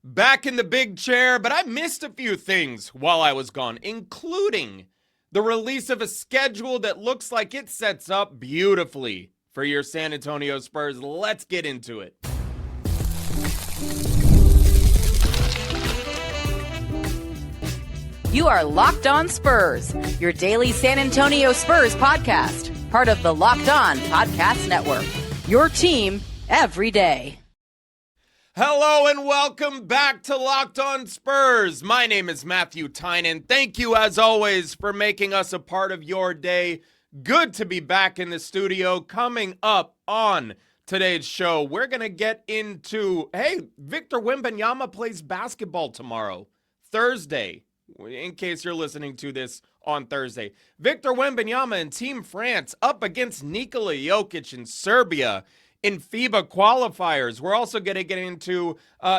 Back in the big chair, but I missed a few things while I was gone, including the release of a schedule that looks like it sets up beautifully for your San Antonio Spurs. Let's get into it. You are Locked On Spurs, your daily San Antonio Spurs podcast, part of the Locked On Podcast Network, your team every day. Hello and welcome back to Locked On Spurs. My name is Matthew Tynan. Thank you, as always, for making us a part of your day. Good to be back in the studio. Coming up on today's show, we're going to get into, Victor Wembanyama plays basketball tomorrow, Thursday, in case you're listening to this on Thursday. Victor Wembanyama and Team France up against Nikola Jokić and Serbia in FIBA qualifiers. We're also going to get into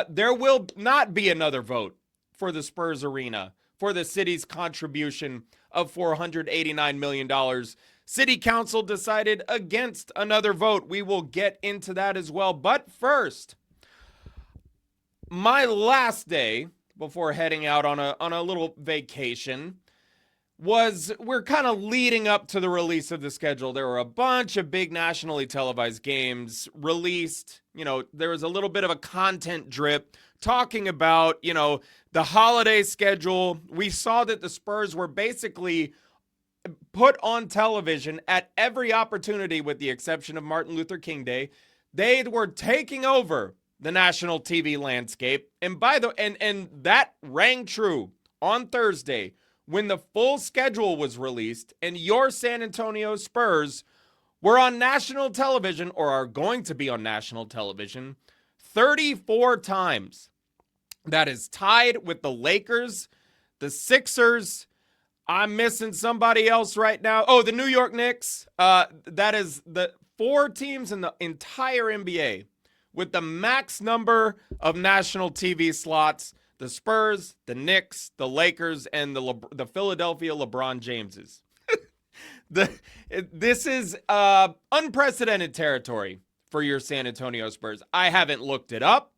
there will not be another vote for the Spurs Arena for the city's contribution of $489 million. City Council decided against another vote. We will get into that as well. But first, my last day before heading out on a little vacation we're kind of leading up to the release of the schedule. There were a bunch of big nationally televised games released. There was a little bit of a content drip talking about, the holiday schedule. We saw that the Spurs were basically put on television at every opportunity with the exception of Martin Luther King Day. They were taking over the national TV landscape. And and that rang true on Thursday when the full schedule was released and your San Antonio Spurs were on national television, or are going to be on national television, 34 times. That is tied with the Lakers, the Sixers. I'm missing somebody else right now. Oh, the New York Knicks. That is the 4 teams in the entire NBA with the max number of national TV slots. The Spurs, the Knicks, the Lakers, and the Philadelphia LeBron Jameses. This is unprecedented territory for your San Antonio Spurs. I haven't looked it up.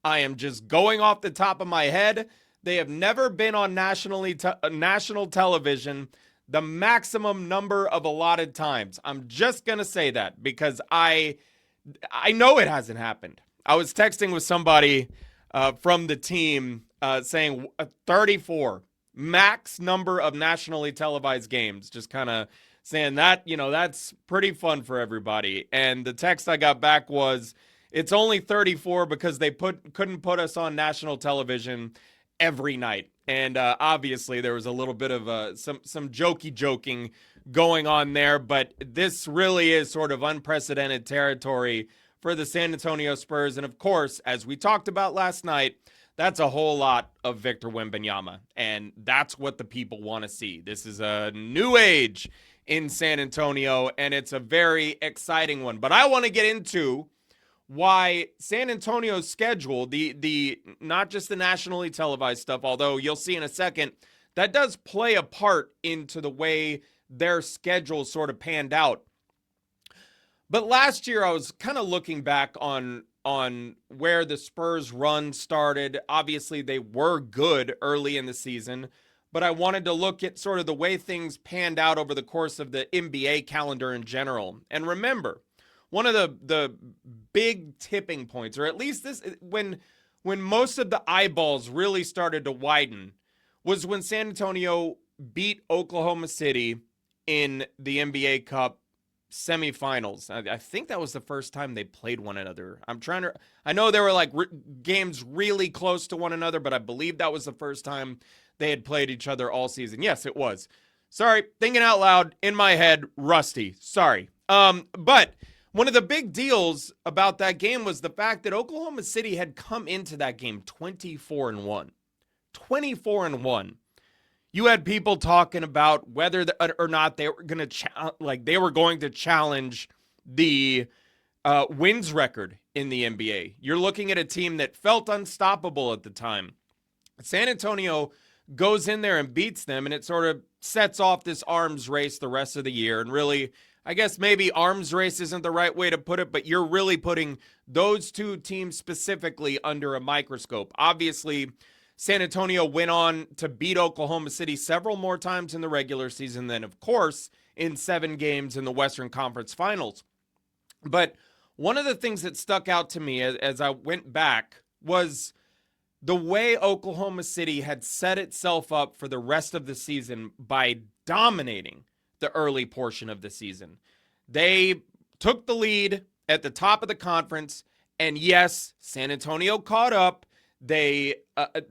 I am just going off the top of my head. They have never been on national television the maximum number of allotted times. I'm just going to say that because I know it hasn't happened. I was texting with somebody from the team saying 34 max number of nationally televised games, just kind of saying that, that's pretty fun for everybody. And the text I got back was, it's only 34 because they couldn't put us on national television every night. And obviously there was a little bit of some joking going on there, but this really is sort of unprecedented territory for the San Antonio Spurs. And of course, as we talked about last night, that's a whole lot of Victor Wembanyama. And that's what the people want to see. This is a new age in San Antonio, and it's a very exciting one. But I want to get into why San Antonio's schedule, the not just the nationally televised stuff, although you'll see in a second, that does play a part into the way their schedule sort of panned out. But last year, I was kind of looking back on where the Spurs run started. Obviously, they were good early in the season, but I wanted to look at sort of the way things panned out over the course of the NBA calendar in general. And remember, one of the big tipping points, or at least this, when most of the eyeballs really started to widen, was when San Antonio beat Oklahoma City in the NBA Cup semifinals. I think that was the first time they played one another. I know there were games really close to one another, but I believe that was the first time they had played each other all season. Yes, it was. Sorry, thinking out loud in my head, rusty. Sorry. But one of the big deals about that game was the fact that Oklahoma City had come into that game 24-1. 24-1. You had people talking about whether or not they were going to challenge the wins record in the NBA. You're looking at a team that felt unstoppable at the time. San Antonio goes in there and beats them, and it sort of sets off this arms race the rest of the year. And really, I guess maybe arms race isn't the right way to put it, but you're really putting those two teams specifically under a microscope. Obviously, San Antonio went on to beat Oklahoma City several more times in the regular season than, of course, in 7 games in the Western Conference Finals. But one of the things that stuck out to me as I went back was the way Oklahoma City had set itself up for the rest of the season by dominating the early portion of the season. They took the lead at the top of the conference, and yes, San Antonio caught up. They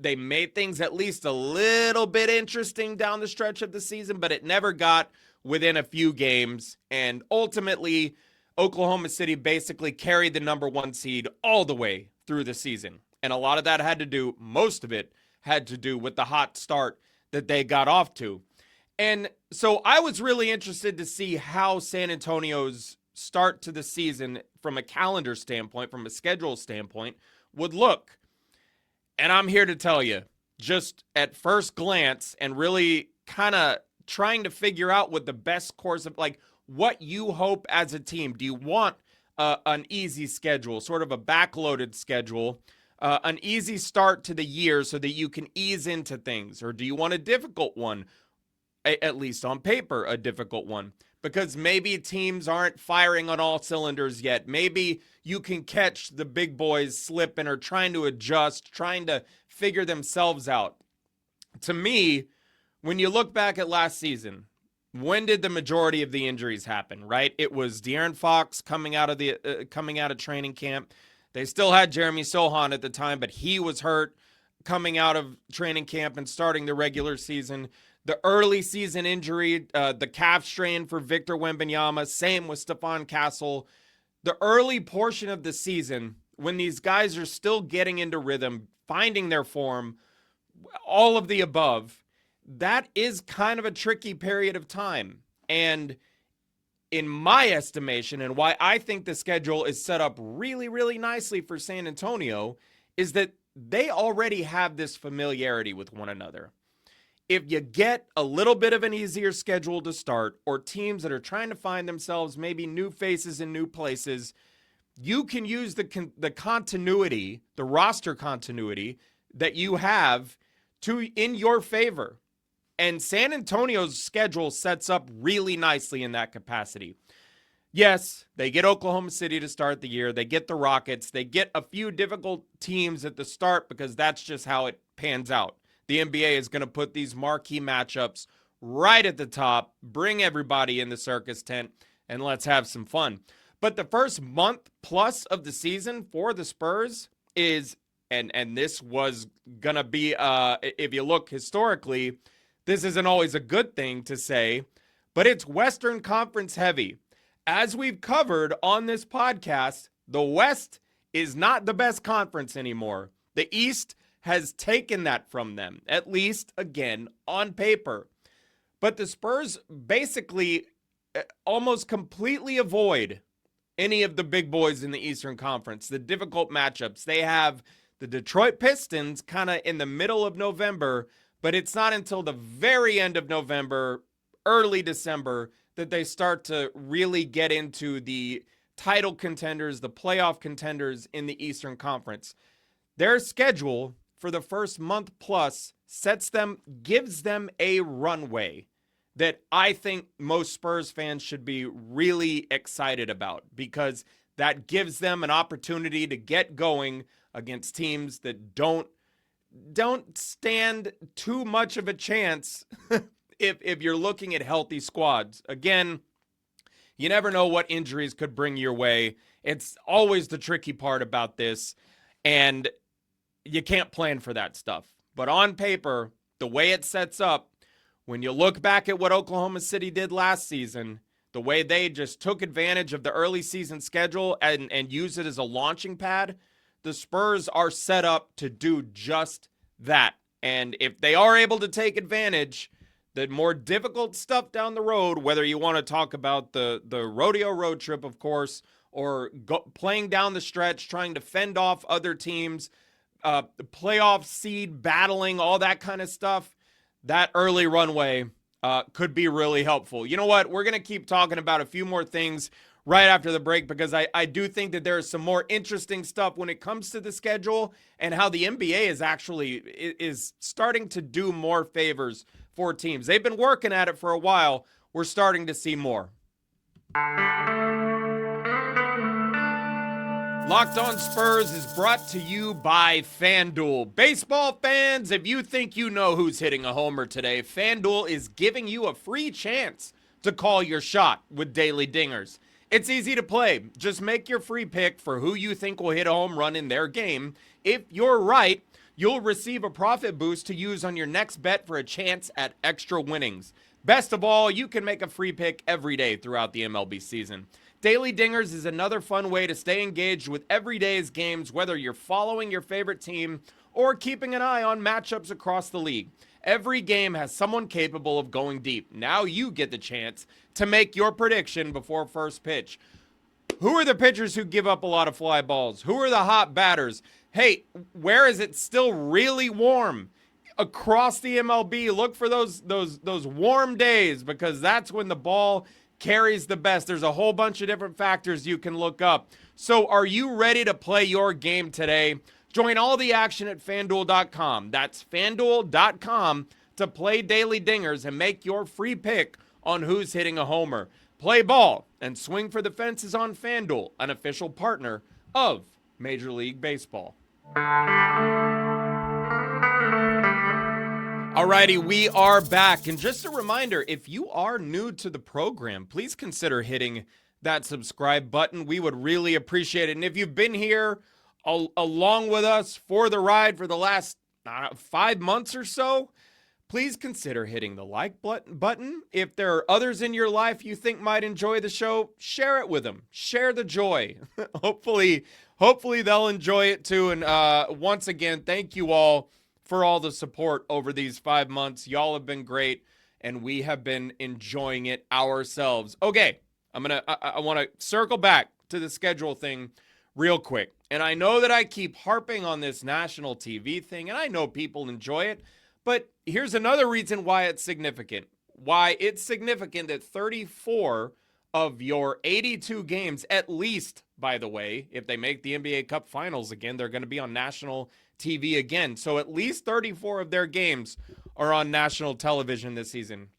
made things at least a little bit interesting down the stretch of the season, but it never got within a few games, and ultimately, Oklahoma City basically carried the number 1 seed all the way through the season. And a lot of that most of it had to do with the hot start that they got off to. And so I was really interested to see how San Antonio's start to the season from a calendar standpoint, from a schedule standpoint, would look. And I'm here to tell you, just at first glance and really kind of trying to figure out what the best course of, like, what you hope as a team. Do you want an easy schedule, sort of a backloaded schedule, an easy start to the year so that you can ease into things? Or do you want a difficult one? At least on paper, a difficult one, because maybe teams aren't firing on all cylinders yet. Maybe you can catch the big boys slipping or trying to adjust, trying to figure themselves out. To me, when you look back at last season, when did the majority of the injuries happen, right? It was De'Aaron Fox coming out of training camp. They still had Jeremy Sohan at the time, but he was hurt coming out of training camp and starting the regular season. The early season injury, the calf strain for Victor Wembanyama, same with Stephon Castle. The early portion of the season, when these guys are still getting into rhythm, finding their form, all of the above, that is kind of a tricky period of time. And in my estimation, and why I think the schedule is set up really, really nicely for San Antonio, is that they already have this familiarity with one another. If you get a little bit of an easier schedule to start, or teams that are trying to find themselves, maybe new faces in new places, you can use the continuity, the roster continuity that you have in your favor. And San Antonio's schedule sets up really nicely in that capacity. Yes, they get Oklahoma City to start the year. They get the Rockets. They get a few difficult teams at the start because that's just how it pans out. The NBA is going to put these marquee matchups right at the top, bring everybody in the circus tent, and let's have some fun. But the first month plus of the season for the Spurs is, and this was going to be, if you look historically, this isn't always a good thing to say, but it's Western Conference heavy. As we've covered on this podcast, the West is not the best conference anymore. The East has taken that from them, at least, again, on paper. But the Spurs basically almost completely avoid any of the big boys in the Eastern Conference, the difficult matchups. They have the Detroit Pistons kind of in the middle of November, but it's not until the very end of November, early December, that they start to really get into the title contenders, the playoff contenders in the Eastern Conference. Their schedule for the first month plus gives them a runway that I think most Spurs fans should be really excited about, because that gives them an opportunity to get going against teams that don't stand too much of a chance if you're looking at healthy squads. Again, you never know what injuries could bring your way. It's always the tricky part about this, and you can't plan for that stuff. But on paper, the way it sets up, when you look back at what Oklahoma City did last season, the way they just took advantage of the early season schedule and used it as a launching pad, the Spurs are set up to do just that. And if they are able to take advantage, the more difficult stuff down the road, whether you want to talk about the rodeo road trip, of course, or playing down the stretch, trying to fend off other teams, playoff seed battling, all that kind of stuff, that early runway, could be really helpful. You know what? We're going to keep talking about a few more things right after the break because I do think that there's some more interesting stuff when it comes to the schedule and how the NBA is starting to do more favors for teams. They've been working at it for a while. We're starting to see more. Locked On Spurs is brought to you by FanDuel. Baseball fans, if you think you know who's hitting a homer today, FanDuel is giving you a free chance to call your shot with daily dingers. It's easy to play. Just make your free pick for who you think will hit a home run in their game. If you're right, you'll receive a profit boost to use on your next bet for a chance at extra winnings. Best of all, you can make a free pick every day throughout the MLB season. Daily Dingers is another fun way to stay engaged with every day's games, whether you're following your favorite team or keeping an eye on matchups across the league. Every game has someone capable of going deep. Now you get the chance to make your prediction before first pitch. Who are the pitchers who give up a lot of fly balls? Who are the hot batters? Hey, where is it still really warm? Across the MLB, look for those warm days because that's when the ball carries the best. There's a whole bunch of different factors you can look up. So are you ready to play your game today? Join all the action at FanDuel.com. That's FanDuel.com to play Daily Dingers and make your free pick on who's hitting a homer. Play ball and swing for the fences on FanDuel, an official partner of Major League Baseball. Alrighty, we are back. And just a reminder, if you are new to the program, please consider hitting that subscribe button. We would really appreciate it. And if you've been here along with us for the ride for the last 5 months or so, please consider hitting the like button. If there are others in your life you think might enjoy the show, share it with them. Share the joy. Hopefully they'll enjoy it too. And once again, thank you all for all the support over these 5 months. Y'all have been great, and we have been enjoying it ourselves. Okay, I want to circle back to the schedule thing real quick. And I know that I keep harping on this national TV thing, and I know people enjoy it, but here's another reason why it's significant. Why it's significant that 34 of your 82 games, at least, by the way, if they make the NBA Cup Finals again, they're going to be on national TV again. So at least 34 of their games are on national television this season.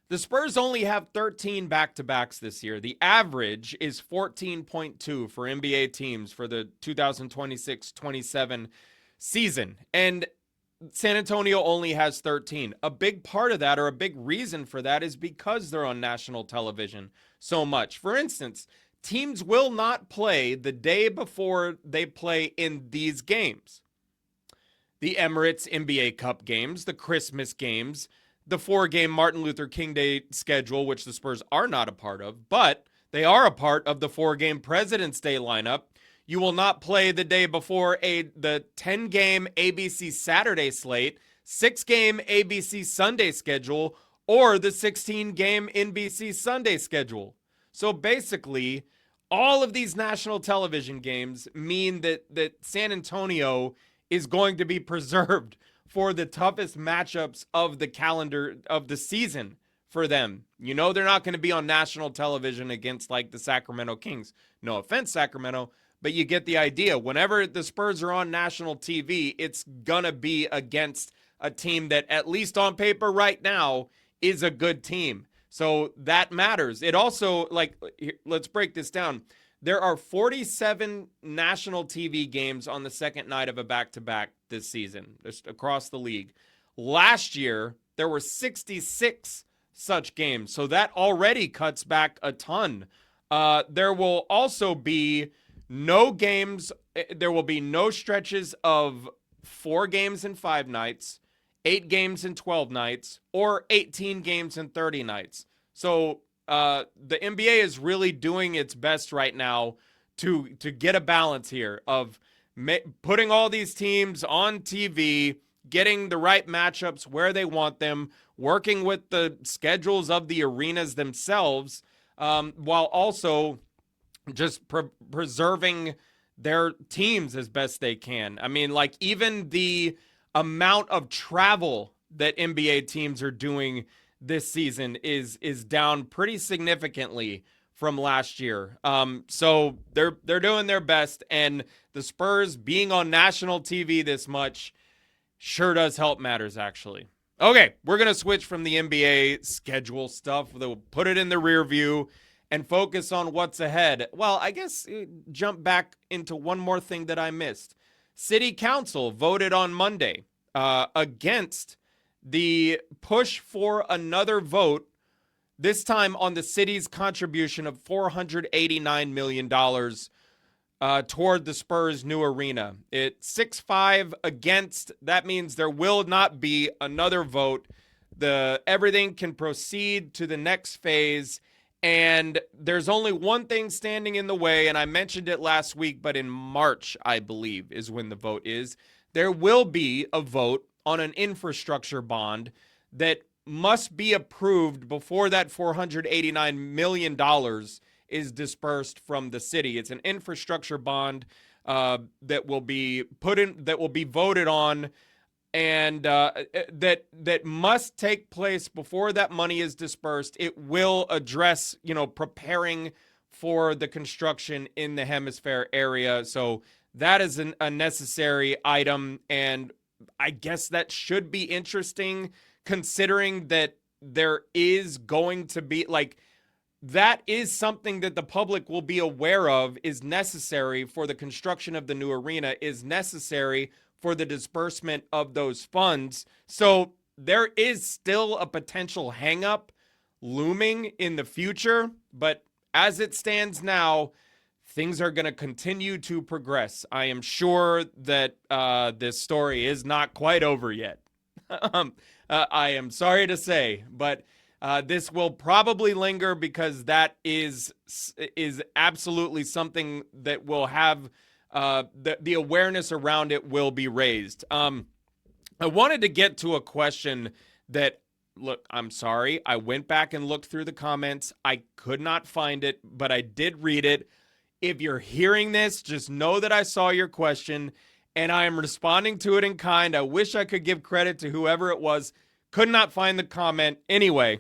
The Spurs only have 13 back-to-backs this year. The average is 14.2 for NBA teams for the 2026-27 season. And San Antonio only has 13. A big part of that, or a big reason for that, is because they're on national television so much. For instance, teams will not play the day before they play in these games. The Emirates NBA Cup games, the Christmas games, the 4-game Martin Luther King Day schedule, which the Spurs are not a part of, but they are a part of the 4-game President's Day lineup. You will not play the day before the 10-game ABC Saturday slate, 6-game ABC Sunday schedule, or the 16-game NBC Sunday schedule. So basically, all of these national television games mean that San Antonio is going to be preserved for the toughest matchups of the calendar of the season for them. You know they're not going to be on national television against like the Sacramento Kings. No offense, Sacramento, but you get the idea. Whenever the Spurs are on national TV, it's going to be against a team that, at least on paper right now, is a good team. So that matters. It also, let's break this down. There are 47 national TV games on the second night of a back-to-back this season, just across the league. Last year, there were 66 such games, so that already cuts back a ton. There will also be no games. There will be no stretches of 4 games in 5 nights, 8 games in 12 nights, or 18 games in 30 nights. So the NBA is really doing its best right now to get a balance here of putting all these teams on TV, getting the right matchups where they want them, working with the schedules of the arenas themselves, while also just preserving their teams as best they can. I mean, like, even the amount of travel that NBA teams are doing this season is down pretty significantly from last year. So they're doing their best, and the Spurs being on national TV this much sure does help matters, actually. Okay, we're going to switch from the NBA schedule stuff. We'll put it in the rear view and focus on what's ahead. Well, I guess jump back into one more thing that I missed. City Council voted on Monday against the push for another vote, this time on the city's contribution of $489 million toward the Spurs' new arena. It's 6-5 against. That means there will not be another vote. Everything can proceed to the next phase, and there's only one thing standing in the way, and I mentioned it last week, but in March, I believe, is when the vote is. There will be a vote on an infrastructure bond that must be approved before that $489 million is dispersed from the city. It's an infrastructure bond that will be voted on, and that must take place before that money is dispersed. It will address, preparing for the construction in the Hemisphere area. So that is a necessary item, and I guess that should be interesting, considering that there is going to be, that is something that the public will be aware of, is necessary for the construction of the new arena, is necessary for the disbursement of those funds. So there is still a potential hangup looming in the future, but as it stands now, things are going to continue to progress. I am sure that this story is not quite over yet. I am sorry to say, but this will probably linger, because that is absolutely something that will have the awareness around it will be raised. I wanted to get to a question that, look, I'm sorry, I went back and looked through the comments. I could not find it, but I did read it. If you're hearing this, just know that I saw your question, and I am responding to it in kind. I wish I could give credit to whoever it was. Could not find the comment. Anyway,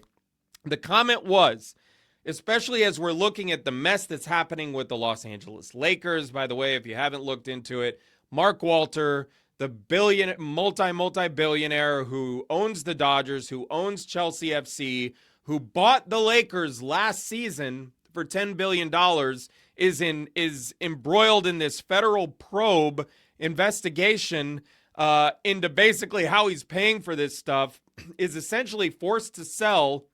the comment was, especially as we're looking at the mess that's happening with the Los Angeles Lakers. By the way, if you haven't looked into it, Mark Walter, the multi-billionaire who owns the Dodgers, who owns Chelsea FC, who bought the Lakers last season for $10 billion, is embroiled in this federal probe investigation into basically how he's paying for this stuff, is essentially forced to sell,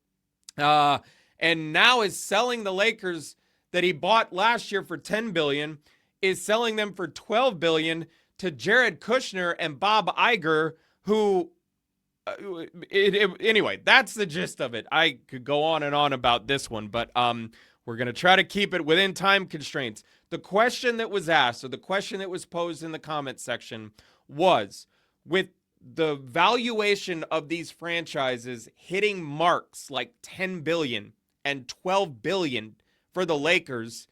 and now is selling the Lakers that he bought last year for $10 billion, is selling them for $12 billion to Jared Kushner and Bob Iger, who, anyway, that's the gist of it. I could go on and on about this one, but we're going to try to keep it within time constraints. The question that was asked, or the question that was posed in the comment section, was, with the valuation of these franchises hitting marks like $10 billion and $12 billion for the Lakers,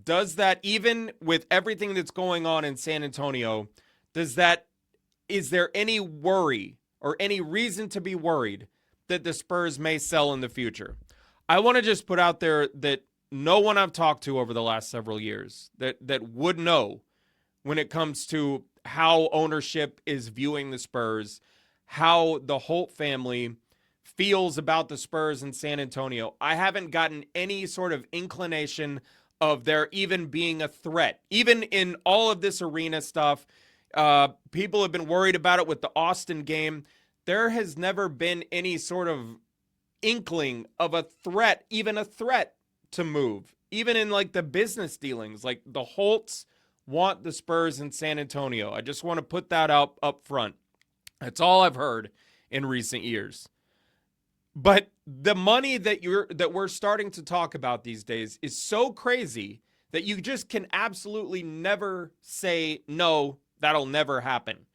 does that, even with everything that's going on in San Antonio, is there any worry or any reason to be worried that the Spurs may sell in the future? I want to just put out there that no one I've talked to over the last several years that would know when it comes to how ownership is viewing the Spurs, how the Holt family feels about the Spurs in San Antonio. I haven't gotten any sort of inclination of there even being a threat. Even in all of this arena stuff, people have been worried about it with the Austin game. There has never been any sort of inkling of a threat, even a threat to move, even in the business dealings. Like, the Holts want the Spurs in San Antonio. I just want to put that out up front. That's all I've heard in recent years. But the money that we're starting to talk about these days is so crazy that you just can absolutely never say, no, that'll never happen.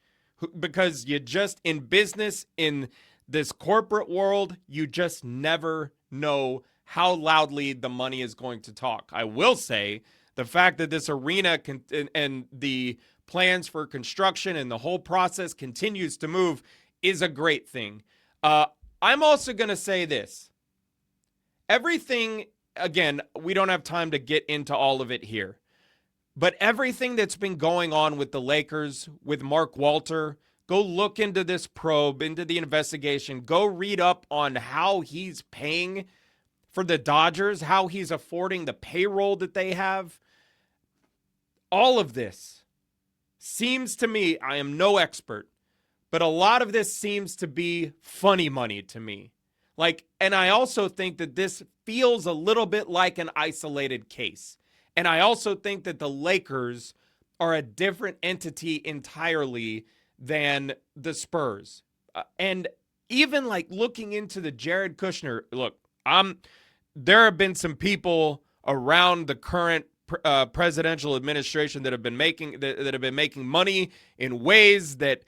Because you just, in business, in this corporate world, you just never know how loudly the money is going to talk. I will say the fact that this arena and the plans for construction and the whole process continues to move is a great thing. I'm also going to say this. Everything, again, we don't have time to get into all of it here, but everything that's been going on with the Lakers, with Mark Walter, go look into this probe, into the investigation. Go read up on how he's paying for the Dodgers, how he's affording the payroll that they have. All of this seems to me, I am no expert, but a lot of this seems to be funny money to me. And I also think that this feels a little bit like an isolated case. And I also think that the Lakers are a different entity entirely than the Spurs. And even looking into the Jared Kushner, look, there have been some people around the current presidential administration that have been making money in ways that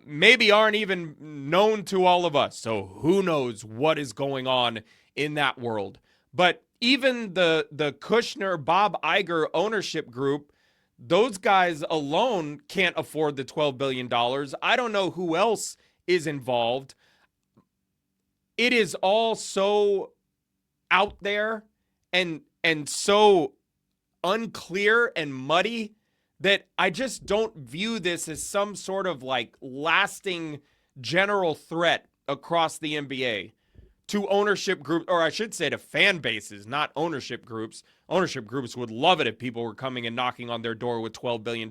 maybe aren't even known to all of us. So who knows what is going on in that world. But even the Kushner, Bob Iger ownership group, those guys alone can't afford the $12 billion. I don't know who else is involved. It is all so out there and so unclear and muddy that I just don't view this as some sort of lasting general threat across the NBA to ownership groups, or I should say to fan bases, not ownership groups. Ownership groups would love it if people were coming and knocking on their door with $12 billion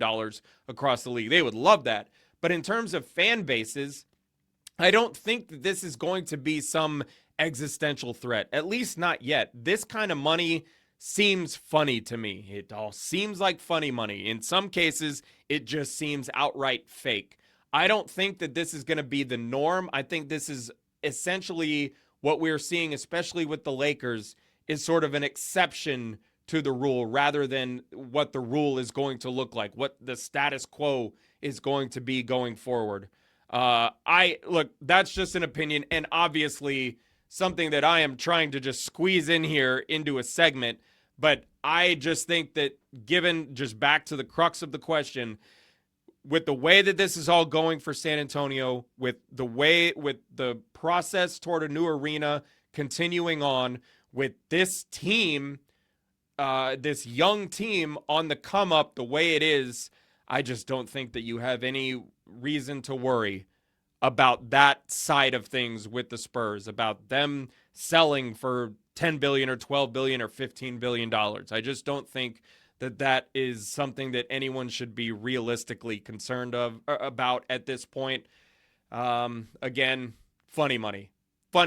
across the league. They would love that. But in terms of fan bases, I don't think that this is going to be some existential threat, at least not yet. This kind of money seems funny to me. It all seems like funny money. In some cases, it just seems outright fake. I don't think that this is going to be the norm. I think this is essentially what we're seeing, especially with the Lakers, is sort of an exception to the rule rather than what the rule is going to look like, what the status quo is going to be going forward. Look, that's just an opinion, and obviously something that I am trying to just squeeze in here into a segment. But I just think that given, just back to the crux of the question, with the way that this is all going for San Antonio, with the process toward a new arena continuing on, with this team, this young team on the come up the way it is, I just don't think that you have any reason to worry about that side of things with the Spurs, about them selling for $10 billion or $12 billion or $15 billion. I just don't think that is something that anyone should be realistically concerned about at this point. Again, funny money. There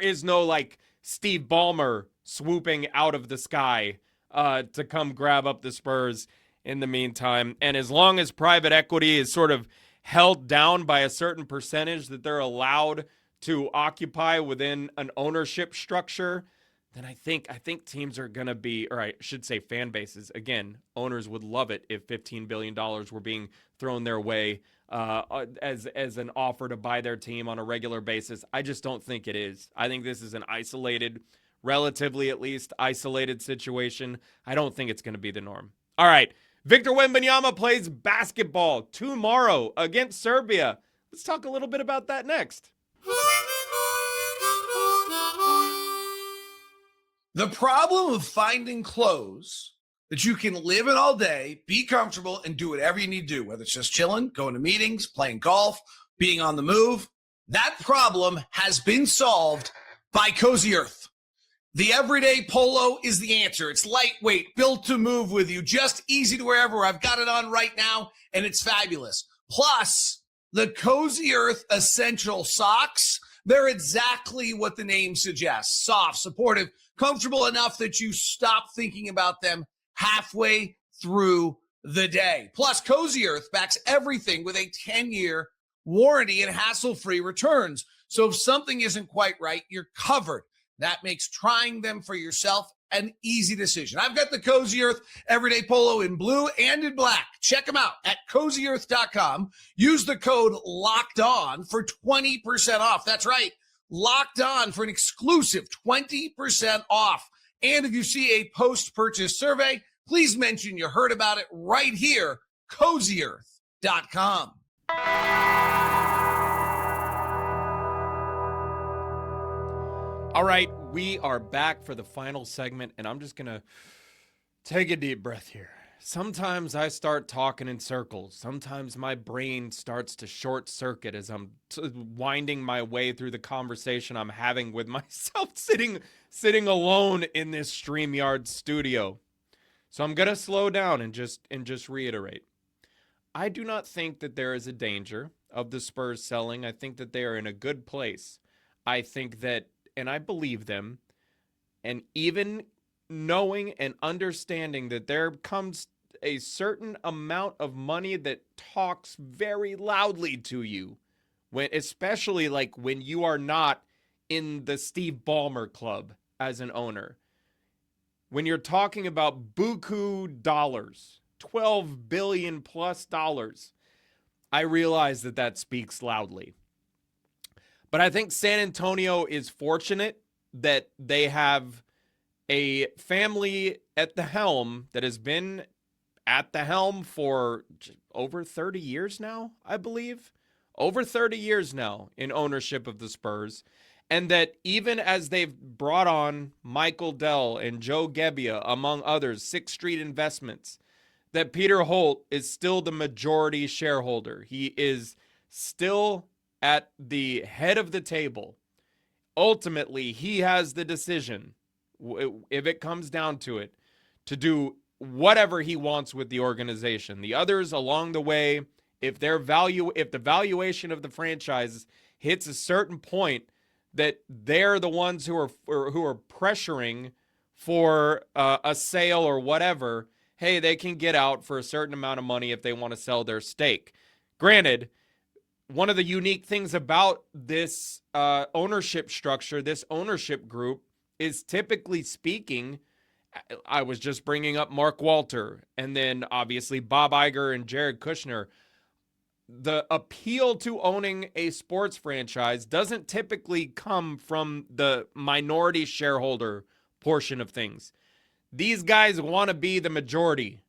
is no Steve Ballmer swooping out of the sky to come grab up the Spurs in the meantime. And as long as private equity is sort of held down by a certain percentage that they're allowed to occupy within an ownership structure, then I think teams are going to be, or I should say fan bases, again, owners would love it if $15 billion were being thrown their way as an offer to buy their team on a regular basis. I just don't think it is. I think this is an isolated, relatively at least isolated situation. I don't think it's going to be the norm. All right. Victor Wembanyama plays basketball tomorrow against Serbia. Let's talk a little bit about that next. The problem of finding clothes that you can live in all day, be comfortable, and do whatever you need to do, whether it's just chilling, going to meetings, playing golf, being on the move, that problem has been solved by Cozy Earth. The everyday polo is the answer. It's lightweight, built to move with you, just easy to wear everywhere. I've got it on right now, and it's fabulous. Plus, the Cozy Earth Essential Socks, they're exactly what the name suggests. Soft, supportive, comfortable enough that you stop thinking about them halfway through the day. Plus, Cozy Earth backs everything with a 10-year warranty and hassle-free returns. So if something isn't quite right, you're covered. That makes trying them for yourself an easy decision. I've got the Cozy Earth Everyday Polo in blue and in black. Check them out at CozyEarth.com. Use the code LOCKEDON for 20% off. That's right, Locked On for an exclusive 20% off. And if you see a post-purchase survey, please mention you heard about it right here, CozyEarth.com. All right, we are back for the final segment, and I'm just going to take a deep breath here. Sometimes I start talking in circles. Sometimes my brain starts to short circuit as I'm winding my way through the conversation I'm having with myself sitting alone in this StreamYard studio. So I'm going to slow down and just reiterate. I do not think that there is a danger of the Spurs selling. I think that they are in a good place. I think that, and I believe them, and even knowing and understanding that there comes a certain amount of money that talks very loudly to you, when, especially like when you are not in the Steve Ballmer club as an owner. When you're talking about buku dollars, $12 billion plus dollars, I realize that speaks loudly. But I think San Antonio is fortunate that they have a family at the helm that has been at the helm for over 30 years now, I believe. Over 30 years now in ownership of the Spurs. And that even as they've brought on Michael Dell and Joe Gebbia, among others, Sixth Street Investments, that Peter Holt is still the majority shareholder. He is still at the head of the table. Ultimately, he has the decision, if it comes down to it, to do whatever he wants with the organization. The others along the way, if the valuation of the franchise hits a certain point, that they're the ones who are pressuring for a sale or whatever, hey, they can get out for a certain amount of money if they want to sell their stake. Granted, one of the unique things about this ownership structure, this ownership group, is typically speaking, I was just bringing up Mark Walter and then obviously Bob Iger and Jared Kushner. The appeal to owning a sports franchise doesn't typically come from the minority shareholder portion of things. These guys want to be the majority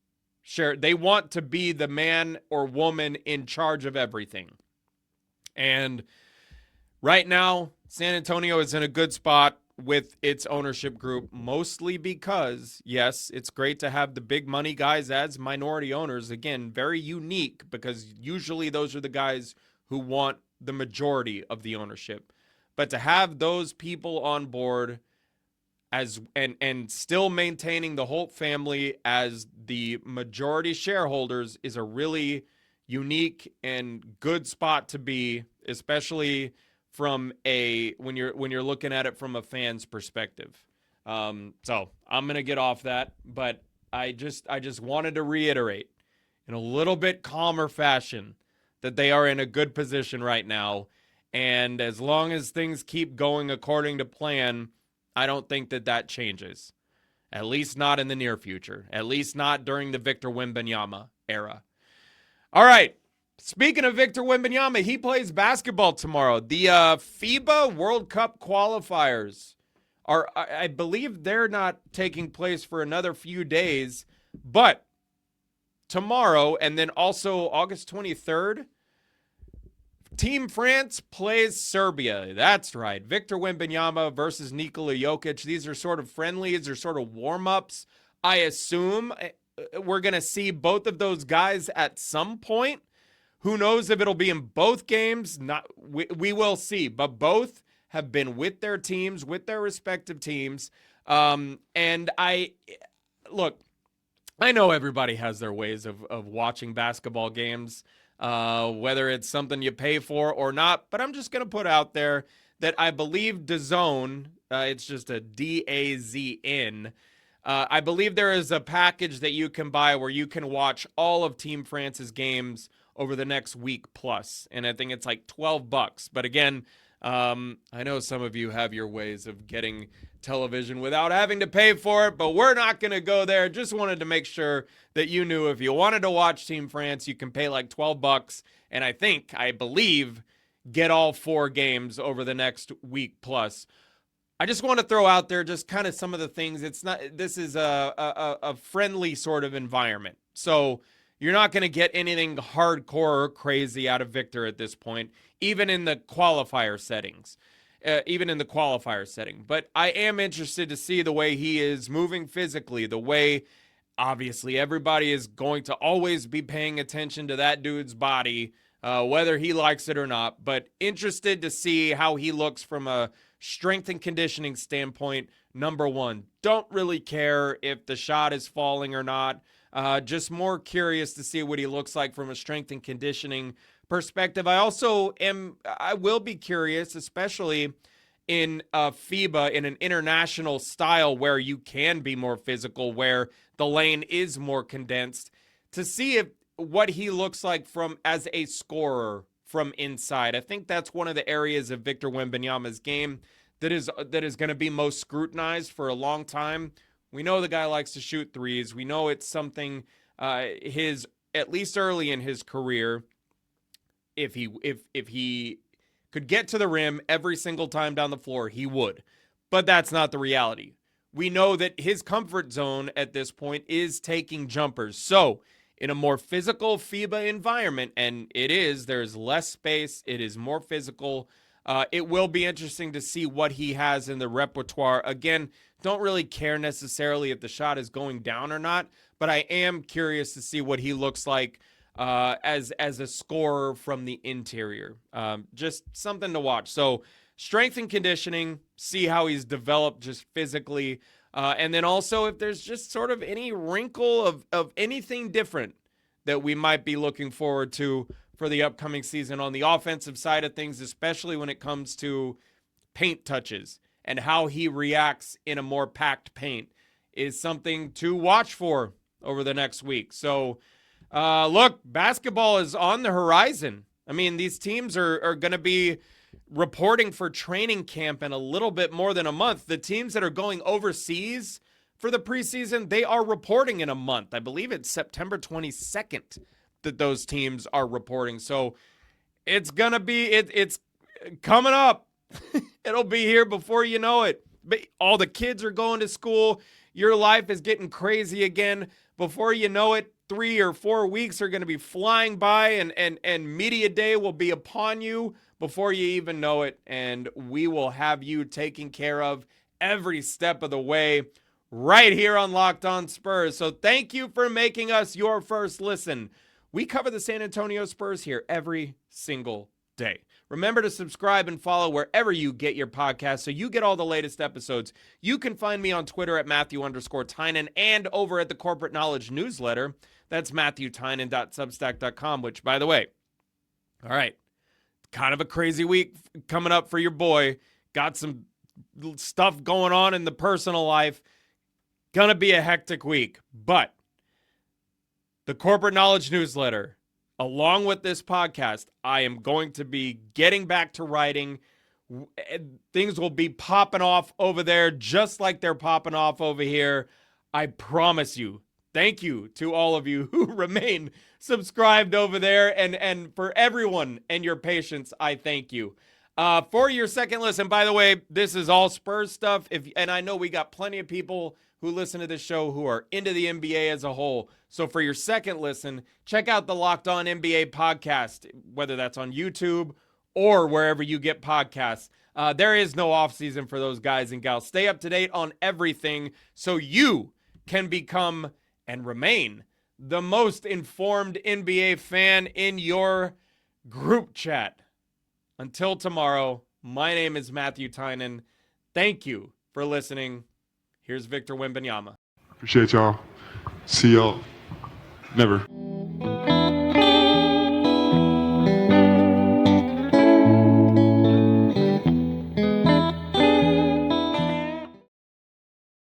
share. They want to be the man or woman in charge of everything. And right now, San Antonio is in a good spot with its ownership group, mostly because, yes, it's great to have the big money guys as minority owners. Again, very unique because usually those are the guys who want the majority of the ownership. But to have those people on board as and still maintaining the Holt family as the majority shareholders is a really unique and good spot to be, especially from when you're looking at it from a fan's perspective. So I'm gonna get off that, but I just wanted to reiterate in a little bit calmer fashion that they are in a good position right now, and as long as things keep going according to plan, I don't think that changes. At least not in the near future. At least not during the Victor Wembanyama era. All right. Speaking of Victor Wembanyama, he plays basketball tomorrow. The FIBA World Cup qualifiers are, I believe they're not taking place for another few days, but tomorrow and then also August 23rd, Team France plays Serbia. That's right. Victor Wembanyama versus Nikola Jokić. These are sort of friendlies or sort of warm-ups. I assume we're going to see both of those guys at some point. Who knows if it'll be in both games? We will see. But both have been with their teams, with their respective teams. And I know everybody has their ways of watching basketball games, whether it's something you pay for or not. But I'm just going to put out there that I believe DAZN, it's just a DAZN, I believe there is a package that you can buy where you can watch all of Team France's games over the next week plus. And I think it's like $12. But again, I know some of you have your ways of getting television without having to pay for it, but we're not going to go there. Just wanted to make sure that you knew if you wanted to watch Team France, you can pay like $12. And I believe, get all 4 games over the next week plus. I just want to throw out there just kind of some of the things. This is a friendly sort of environment. So you're not going to get anything hardcore or crazy out of Victor at this point, even in the qualifier settings. even in the qualifier setting. But I am interested to see the way he is moving physically, the way obviously everybody is going to always be paying attention to that dude's body, whether he likes it or not. But interested to see how he looks from a strength and conditioning standpoint. Number one, don't really care if the shot is falling or not. Just more curious to see what he looks like from a strength and conditioning perspective. I will be curious, especially in FIBA, in an international style where you can be more physical, where the lane is more condensed, to see what he looks like as a scorer from inside. I think that's one of the areas of Victor Wembanyama's game that is going to be most scrutinized for a long time. We know the guy likes to shoot threes. We know it's something at least early in his career, if he could get to the rim every single time down the floor, he would. But that's not the reality. We know that his comfort zone at this point is taking jumpers. So in a more physical FIBA environment, and there's less space, it is more physical, it will be interesting to see what he has in the repertoire. Again, don't really care necessarily if the shot is going down or not, but I am curious to see what he looks like as a scorer from the interior. Just something to watch. So strength and conditioning, see how he's developed just physically. And then also if there's just sort of any wrinkle of anything different that we might be looking forward to for the upcoming season on the offensive side of things, especially when it comes to paint touches and how he reacts in a more packed paint, is something to watch for over the next week. So, look, basketball is on the horizon. I mean, these teams are going to be reporting for training camp in a little bit more than a month. The teams that are going overseas for the preseason, they are reporting in a month. I believe it's September 22nd that those teams are reporting. So it's going to be, it's coming up. It'll be here before you know it. But all the kids are going to school. Your life is getting crazy again. Before you know it, 3 or 4 weeks are going to be flying by, and media day will be upon you before you even know it. And we will have you taken care of every step of the way right here on Locked On Spurs. So thank you for making us your first listen. We cover the San Antonio Spurs here every single day. Remember to subscribe and follow wherever you get your podcasts so you get all the latest episodes. You can find me on Twitter at Matthew_Tynan and over at the Corporate Knowledge newsletter. That's MatthewTynan.substack.com, which, by the way, all right, kind of a crazy week coming up for your boy. Got some stuff going on in the personal life. Gonna be a hectic week, but the Corporate Knowledge newsletter, along with this podcast, I am going to be getting back to writing. Things will be popping off over there just like they're popping off over here. I promise you. Thank you to all of you who remain subscribed over there. And for everyone and your patience, I thank you. For your second listen, by the way, this is all Spurs stuff. And I know we got plenty of people who listen to this show who are into the NBA as a whole. So for your second listen, check out the Locked On NBA podcast, whether that's on YouTube or wherever you get podcasts. There is no offseason for those guys and gals. Stay up to date on everything so you can become and remain the most informed NBA fan in your group chat. Until tomorrow, my name is Matthew Tynan. Thank you for listening. Here's Victor Wembanyama. Appreciate y'all. See y'all. Never.